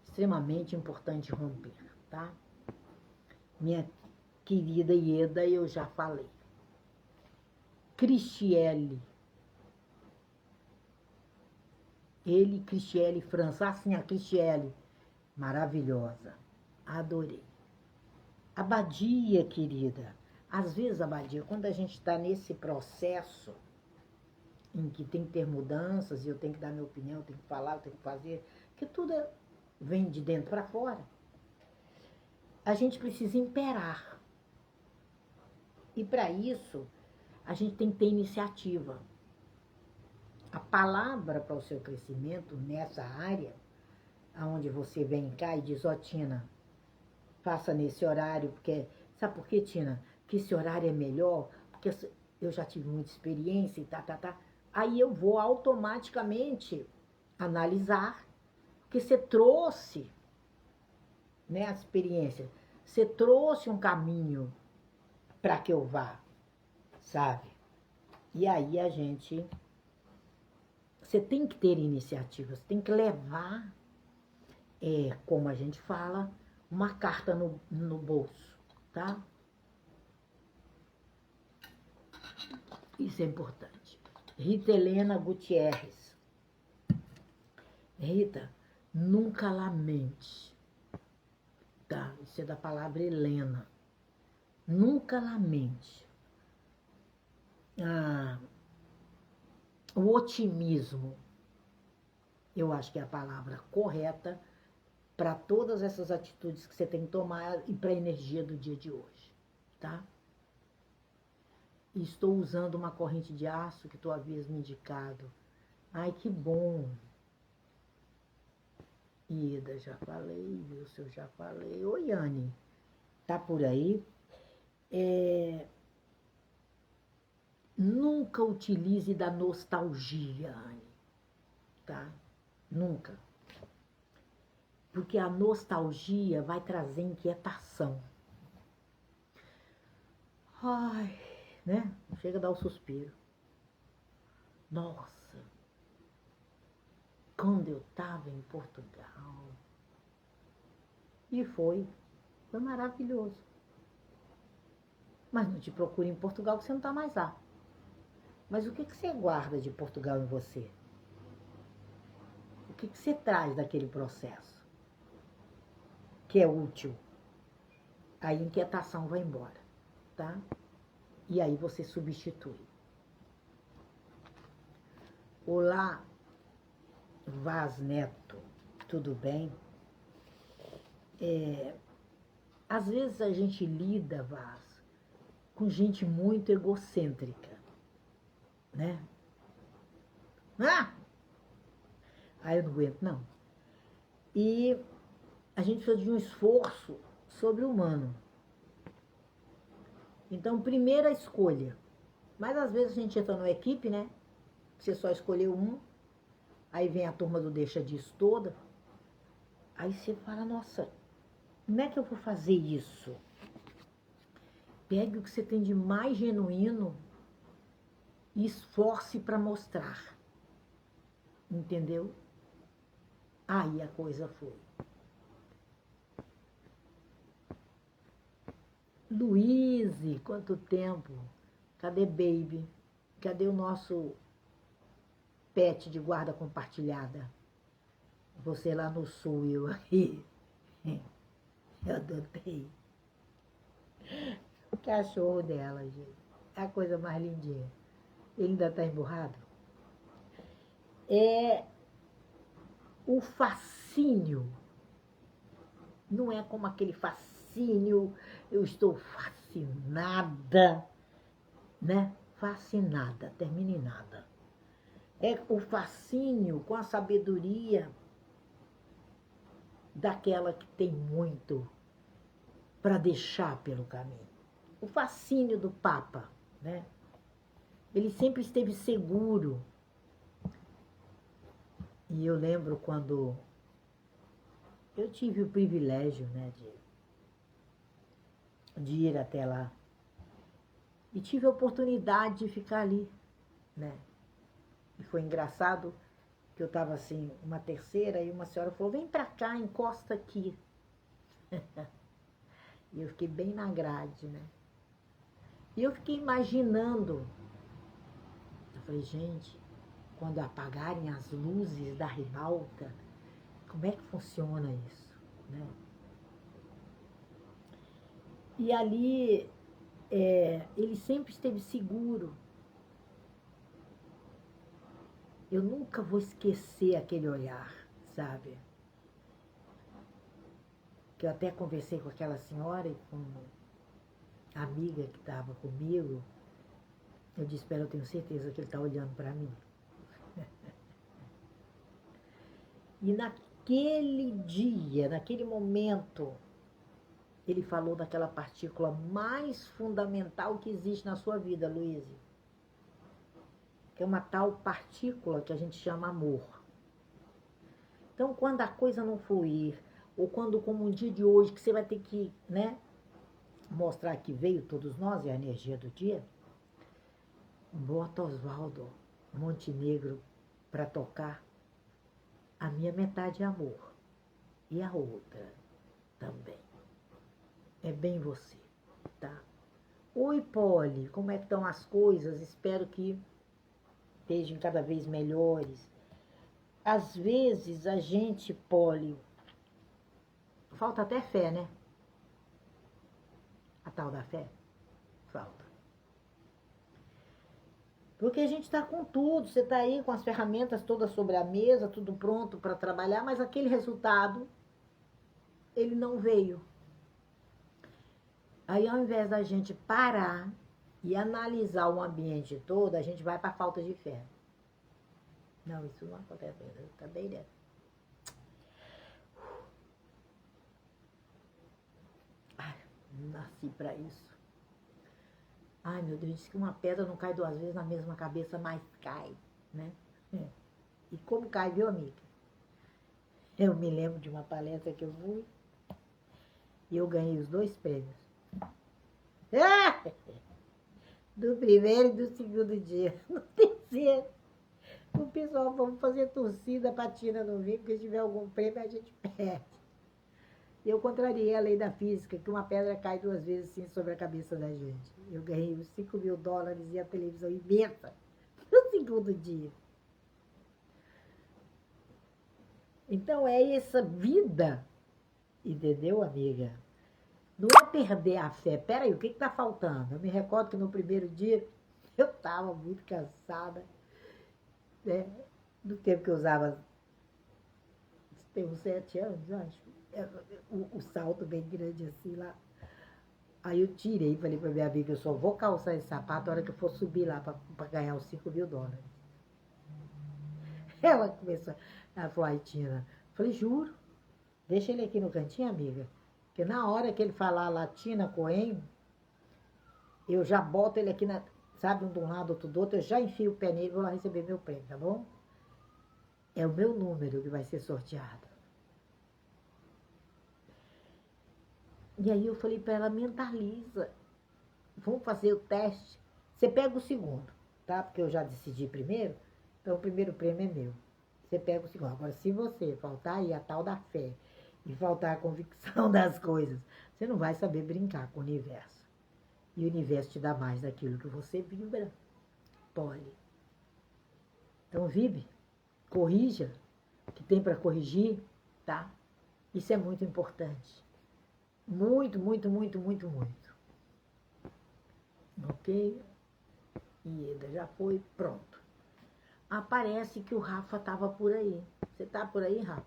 Extremamente importante romper, tá? Minha querida Ieda, eu já falei. Cristiele. Cristiele França. Assim, a Cristiele. Maravilhosa. Adorei. Abadia, querida. Às vezes, Abadia, quando a gente está nesse processo em que tem que ter mudanças, e eu tenho que dar minha opinião, eu tenho que falar, eu tenho que fazer, que tudo vem de dentro para fora, a gente precisa imperar. E para isso, a gente tem que ter iniciativa. A palavra para o seu crescimento nessa área, aonde você vem cá e diz, ó, Tina, faça nesse horário, porque... Sabe por quê, Tina? Que esse horário é melhor, porque eu já tive muita experiência e tá. Aí eu vou automaticamente analisar, porque você trouxe, né, a experiência, você trouxe um caminho para que eu vá, sabe? E aí a gente Você tem que ter iniciativa, você tem que levar, como a gente fala, uma carta no bolso, tá? Isso é importante. Rita Helena Gutierrez. Rita, nunca lamente, tá? Isso é da palavra Helena. Nunca lamente. O otimismo, eu acho que é a palavra correta para todas essas atitudes que você tem que tomar e para a energia do dia de hoje, tá? E estou usando uma corrente de aço que tu havias me indicado. Ai, que bom. Ida, já falei, Wilson, eu já falei. Oi, Anne, tá por aí? Nunca utilize da nostalgia, Anne, tá? Nunca. Porque a nostalgia vai trazer inquietação. Ai, né? Chega a dar o suspiro. Nossa, quando eu estava em Portugal. E foi maravilhoso. Mas não te procure em Portugal que você não está mais lá. Mas o que você guarda de Portugal em você? O que você traz daquele processo? Que é útil. A inquietação vai embora, tá? E aí você substitui. Olá, Vaz Neto, tudo bem? Às vezes a gente lida, Vaz, com gente muito egocêntrica, né? Aí eu não aguento, não. E a gente precisa de um esforço sobre-humano. Então, primeira escolha. Mas às vezes a gente entra numa equipe, né? Você só escolheu um, aí vem a turma do deixa disso toda. Aí você fala, nossa, como é que eu vou fazer isso? Pegue o que você tem de mais genuíno e esforce para mostrar. Entendeu? Aí a coisa foi. Luíse, quanto tempo? Cadê Baby? Cadê o nosso pet de guarda compartilhada? Você lá no sul e eu aqui. Eu adotei. O cachorro dela, gente. É a coisa mais lindinha. Ele ainda tá emburrado. O fascínio. Não é como aquele fascínio, eu estou fascinada, né? Fascinada, termina em nada. É o fascínio com a sabedoria daquela que tem muito para deixar pelo caminho. O fascínio do Papa, né? Ele sempre esteve seguro. E eu lembro quando eu tive o privilégio, né, de ir até lá. E tive a oportunidade de ficar ali, né? E foi engraçado que eu estava assim, uma terceira, e uma senhora falou, vem pra cá, encosta aqui. E eu fiquei bem na grade, né? E eu fiquei imaginando. Eu falei, gente, quando apagarem as luzes da ribalta, como é que funciona isso, né? E ali, ele sempre esteve seguro. Eu nunca vou esquecer aquele olhar, sabe? Que eu até conversei com aquela senhora e com a amiga que estava comigo. Eu disse, espera, eu tenho certeza que ele está olhando para mim. E naquele dia, naquele momento, ele falou daquela partícula mais fundamental que existe na sua vida, Luíse. Que é uma tal partícula que a gente chama amor. Então, quando a coisa não fluir, ou quando, como um dia de hoje, que você vai ter que, né, mostrar que veio todos nós, é a energia do dia, bota Oswaldo Montenegro para tocar, a minha metade é amor. E a outra também. É bem você, tá? Oi, Polly, como é que estão as coisas? Espero que estejam cada vez melhores. Às vezes a gente, Polly, falta até fé, né? A tal da fé, falta. Porque a gente está com tudo, você está aí com as ferramentas todas sobre a mesa, tudo pronto para trabalhar, mas aquele resultado, ele não veio. Aí, ao invés da gente parar e analisar o ambiente todo, a gente vai para a falta de fé. Não, isso não acontece ainda, tá bem dentro. Ai, nasci para isso. Ai, meu Deus, diz que uma pedra não cai duas vezes na mesma cabeça, mas cai, né? E como cai, viu, amiga? Eu me lembro de uma palestra que eu fui e eu ganhei os 2 prêmios. Do primeiro e do segundo dia. No terceiro, o pessoal, vamos fazer torcida pra Tina não vir, porque se tiver algum prêmio a gente perde. E eu contrariei a lei da física, que uma pedra cai 2 vezes assim sobre a cabeça da gente. Eu ganhei os $5.000 e a televisão imensa no segundo dia. Então é essa vida, entendeu, amiga? Não é perder a fé. Peraí, o que está faltando? Eu me recordo que no primeiro dia eu estava muito cansada, né? Do tempo que eu usava, tem uns 7 anos, acho. O salto bem grande assim lá. Aí eu tirei e falei para minha amiga, eu só vou calçar esse sapato na hora que eu for subir lá para ganhar os $5.000. Ela começou, ela falou, ai, Tina. Eu falei, juro, deixa ele aqui no cantinho, amiga. Porque na hora que ele falar Latina Coen, eu já boto ele aqui, sabe, um de um lado, outro do outro, eu já enfio o pé nele e vou lá receber meu prêmio, tá bom? É o meu número que vai ser sorteado. E aí eu falei para ela, mentaliza. Vamos fazer o teste. Você pega o segundo, tá? Porque eu já decidi primeiro, então o primeiro prêmio é meu. Você pega o segundo. Agora, se você faltar aí a tal da fé e faltar a convicção das coisas, você não vai saber brincar com o universo. E o universo te dá mais daquilo que você vibra. Pode. Então, vibre, corrija o que tem para corrigir, tá? Isso é muito importante. Muito, muito, muito, muito, muito. Ok? Ieda já foi, pronto. Aparece que o Rafa estava por aí. Você tá por aí, Rafa?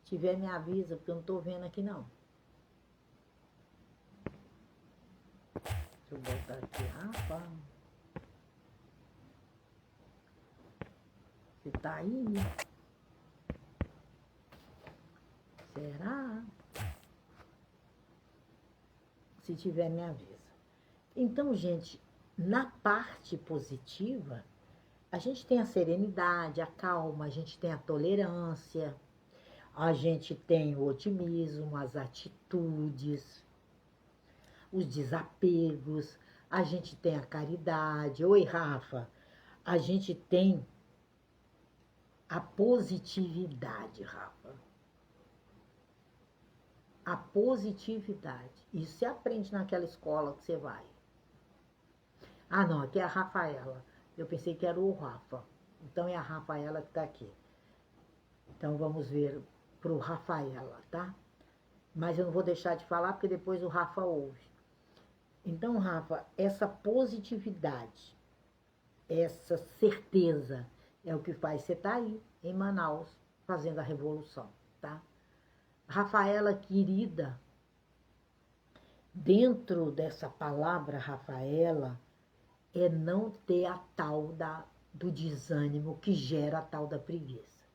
Se tiver, me avisa, porque eu não tô vendo aqui, não. Deixa eu botar aqui, Rafa. Você tá aí? Será? Se tiver, me avisa. Então, gente, na parte positiva, a gente tem a serenidade, a calma, a gente tem a tolerância, a gente tem o otimismo, as atitudes, os desapegos, a gente tem a caridade. Oi, Rafa. A gente tem a positividade, Rafa. A positividade. Isso você aprende naquela escola que você vai. Ah, não, aqui é a Rafaela. Eu pensei que era o Rafa. Então é a Rafaela que está aqui. Então vamos ver pro Rafaela, tá? Mas eu não vou deixar de falar porque depois o Rafa ouve. Então, Rafa, essa positividade, essa certeza é o que faz você estar aí em Manaus fazendo a revolução, tá? Rafaela querida, dentro dessa palavra Rafaela, é não ter a tal do desânimo que gera a tal da preguiça.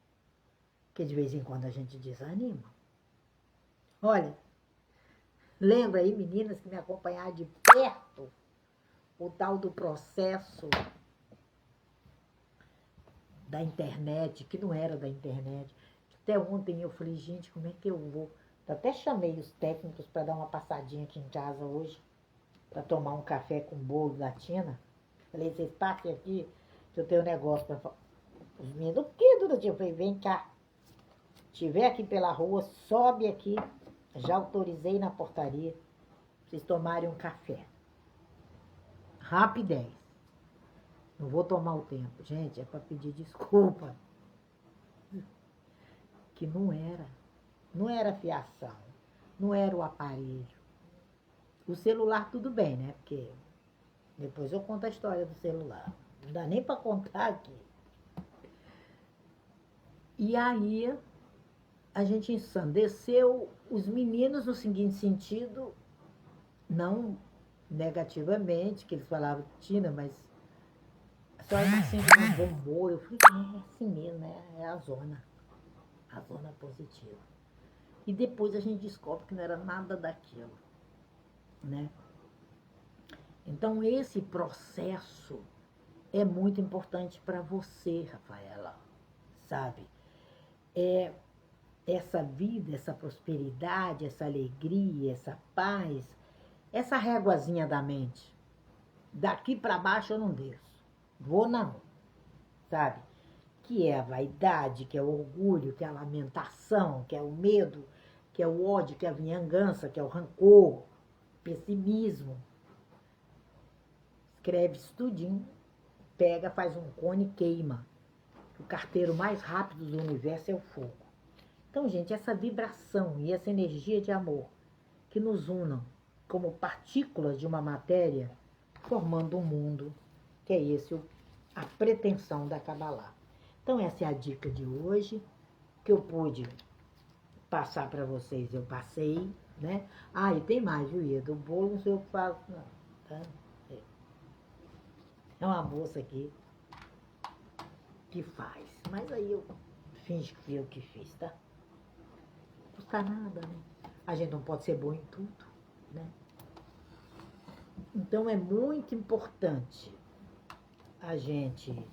Porque de vez em quando a gente desanima. Olha, lembra aí, meninas que me acompanharam de perto, o tal do processo da internet, que não era da internet. Até ontem eu falei, gente, como é que eu vou? Eu até chamei os técnicos para dar uma passadinha aqui em casa hoje, para tomar um café com bolo da Tina. Falei, vocês passem aqui, que eu tenho um negócio para Os meninos, o que, dona Tia? Eu falei, vem cá. Estiver aqui pela rua, sobe aqui. Já autorizei na portaria pra vocês tomarem um café. Rapidez. Não vou tomar o tempo. Gente, é para pedir desculpa. Que não era. Não era fiação. Não era o aparelho. O celular tudo bem, né? Porque depois eu conto a história do celular. Não dá nem para contar aqui. E aí a gente ensandeceu os meninos no seguinte sentido, não negativamente, que eles falavam, Tina, mas a senhora está sempre no bom humor. Eu falei, é assim mesmo, né? É a zona positiva. E depois a gente descobre que não era nada daquilo, né? Então esse processo é muito importante para você, Rafaela, sabe? Essa vida, essa prosperidade, essa alegria, essa paz, essa réguazinha da mente. Daqui para baixo eu não desço. Vou não, sabe? Que é a vaidade, que é o orgulho, que é a lamentação, que é o medo, que é o ódio, que é a vingança, que é o rancor, pessimismo. Escreve isso tudinho, pega, faz um cone e queima. O carteiro mais rápido do universo é o fogo. Então, gente, essa vibração e essa energia de amor que nos unam como partículas de uma matéria, formando um mundo, que é esse a pretensão da Kabbalah. Então, essa é a dica de hoje, que eu pude passar para vocês, eu passei, né? Ah, e tem mais, viu, Ida? O bolo não sei o que faço, não, tá? É uma moça aqui que faz, mas aí eu finge que fui eu que fiz, tá? Não custa nada, né? A gente não pode ser bom em tudo, né? Então, é muito importante a gente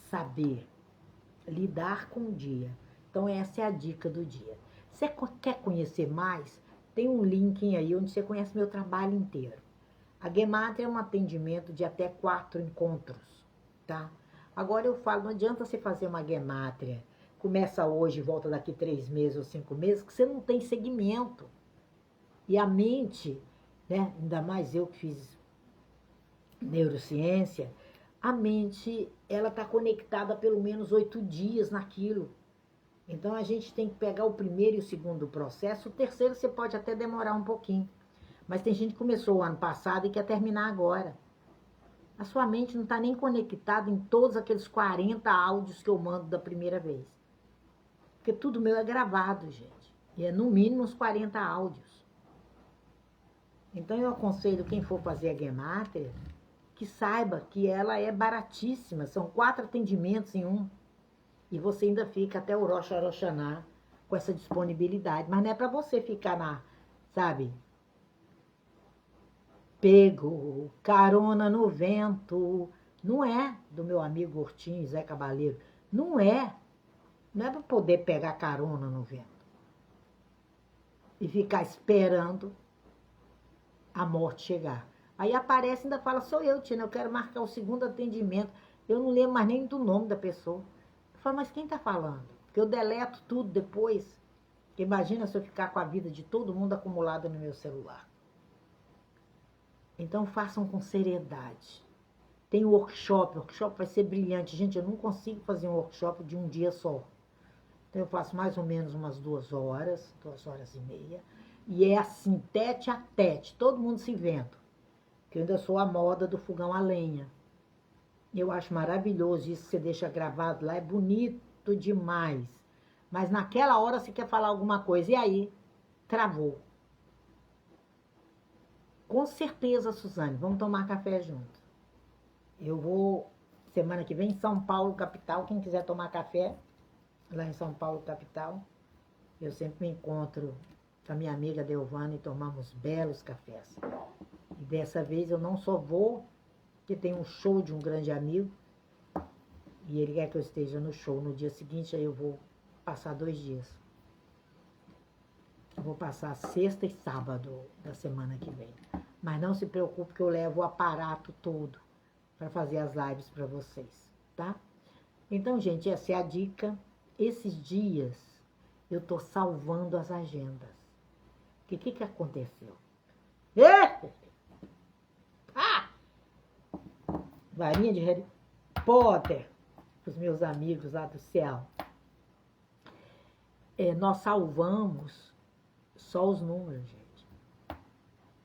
saber lidar com o dia. Então, essa é a dica do dia. Você quer conhecer mais? Tem um link aí onde você conhece meu trabalho inteiro. A Gematria é um atendimento de até 4 encontros, tá? Agora eu falo, não adianta você fazer uma Gematria, começa hoje e volta daqui 3 meses ou 5 meses, que você não tem segmento. E a mente, né, ainda mais eu que fiz neurociência, a mente, ela está conectada há pelo menos 8 dias naquilo. Então, a gente tem que pegar o primeiro e o segundo processo. O terceiro você pode até demorar um pouquinho. Mas tem gente que começou o ano passado e quer terminar agora. A sua mente não está nem conectada em todos aqueles 40 áudios que eu mando da primeira vez. Porque tudo meu é gravado, gente. E é no mínimo uns 40 áudios. Então, eu aconselho quem for fazer a Gematria que saiba que ela é baratíssima. São 4 atendimentos em um. E você ainda fica até o Rosh Hashanah com essa disponibilidade. Mas não é para você ficar sabe? Pego carona no vento. Não é do meu amigo Hortinho, Zé Cabaleiro. Não é. Não é para poder pegar carona no vento. E ficar esperando a morte chegar. Aí aparece e ainda fala, sou eu, Tina, eu quero marcar o segundo atendimento. Eu não lembro mais nem do nome da pessoa. Eu falo, mas quem tá falando? Porque eu deleto tudo depois. Imagina se eu ficar com a vida de todo mundo acumulada no meu celular. Então façam com seriedade. Tem o workshop vai ser brilhante. Gente, eu não consigo fazer um workshop de um dia só. Então eu faço mais ou menos umas 2 horas, 2h30. E é assim, tete a tete, todo mundo se vendo. Que eu ainda sou a moda do fogão a lenha. Eu acho maravilhoso isso que você deixa gravado lá, é bonito demais. Mas naquela hora você quer falar alguma coisa, e aí? Travou. Com certeza, Suzane, vamos tomar café junto. Eu vou, semana que vem, em São Paulo, capital, quem quiser tomar café, lá em São Paulo, capital, eu sempre me encontro com a minha amiga Delvana e tomamos belos cafés. E dessa vez eu não só vou, porque tem um show de um grande amigo, e ele quer que eu esteja no show no dia seguinte, aí eu vou passar 2 dias. Eu vou passar sexta e sábado da semana que vem. Mas não se preocupe que eu levo o aparato todo para fazer as lives para vocês, tá? Então, gente, essa é a dica. Esses dias eu tô salvando as agendas. O que aconteceu? Ah! Varinha de Harry Potter, os meus amigos lá do céu. Nós salvamos só os números, gente.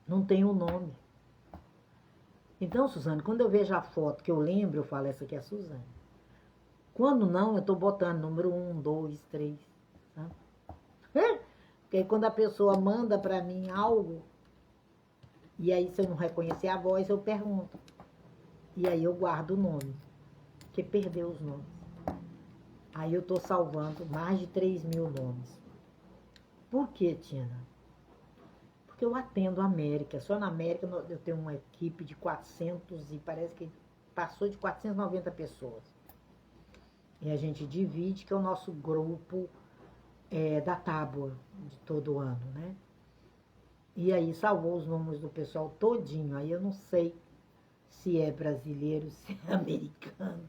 Não tem o nome. Então, Suzane, quando eu vejo a foto que eu lembro, eu falo, essa aqui é a Suzane. Quando não, eu tô botando número 1, 2, 3. Tá? Porque aí quando a pessoa manda pra mim algo, e aí se eu não reconhecer a voz, eu pergunto. E aí eu guardo o nome, porque perdeu os nomes. Aí eu tô salvando mais de 3.000 nomes. Por que, Tina? Porque eu atendo a América. Só na América eu tenho uma equipe de 400 e parece que passou de 490 pessoas. E a gente divide, que é o nosso grupo da tábua de todo ano, né? E aí salvou os números do pessoal todinho. Aí eu não sei se é brasileiro, se é americano.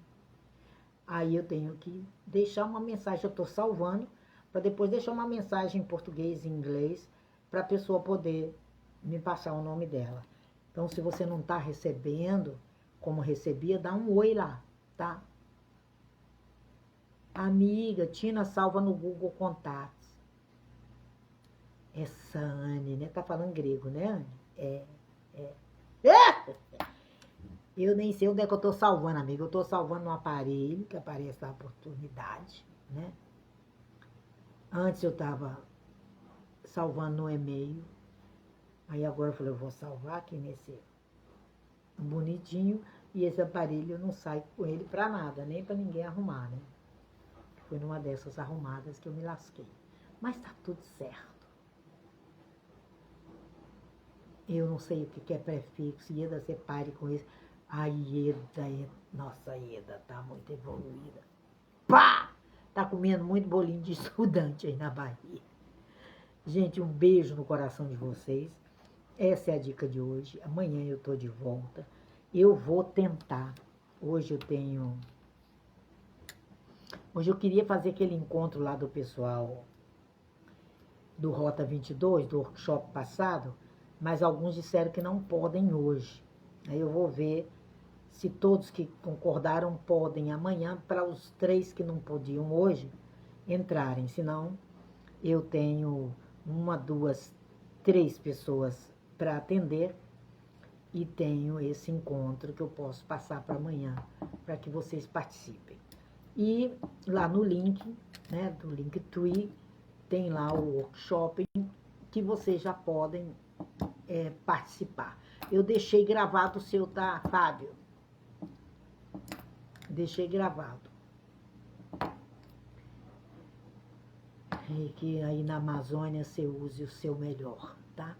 Aí eu tenho que deixar uma mensagem, eu estou salvando, para depois deixar uma mensagem em português e inglês, para a pessoa poder me passar o nome dela. Então, se você não está recebendo, como recebia, dá um oi lá, tá? Amiga, Tina salva no Google Contatos. Essa Anne, né? Tá falando grego, né, Anne? Eu nem sei onde é que eu tô salvando, amiga. Eu tô salvando um aparelho, que aparece na oportunidade, né? Antes eu tava salvando no e-mail. Aí agora eu falei, eu vou salvar aqui nesse bonitinho. E esse aparelho eu não saio com ele pra nada, nem pra ninguém arrumar, né? Foi numa dessas arrumadas que eu me lasquei. Mas tá tudo certo. Eu não sei o que é prefixo. Ieda, você pare com isso. A Ieda, nossa, Ieda tá muito evoluída. Pá! Tá comendo muito bolinho de estudante aí na Bahia. Gente, um beijo no coração de vocês. Essa é a dica de hoje. Amanhã eu tô de volta. Eu vou tentar. Hoje eu queria fazer aquele encontro lá do pessoal do Rota 22, do workshop passado, mas alguns disseram que não podem hoje. Aí eu vou ver se todos que concordaram podem amanhã, para os 3 que não podiam hoje entrarem. Senão, eu tenho 1, 2, 3 pessoas para atender e tenho esse encontro que eu posso passar para amanhã, para que vocês participem. E lá no link, né, do Linktree, tem lá o workshop que vocês já podem participar. Eu deixei gravado o seu, tá, Fábio? Deixei gravado. E que aí na Amazônia você use o seu melhor, tá?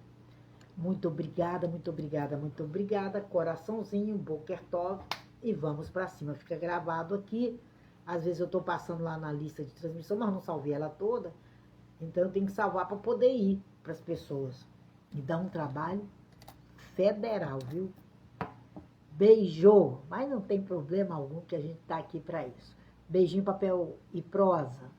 Muito obrigada, muito obrigada, muito obrigada. Coraçãozinho, Boker Tov. E vamos pra cima. Fica gravado aqui. Às vezes eu tô passando lá na lista de transmissão, mas não salvei ela toda. Então eu tenho que salvar para poder ir para as pessoas. E dá um trabalho federal, viu? Beijo! Mas não tem problema algum que a gente tá aqui para isso. Beijinho, papel e prosa.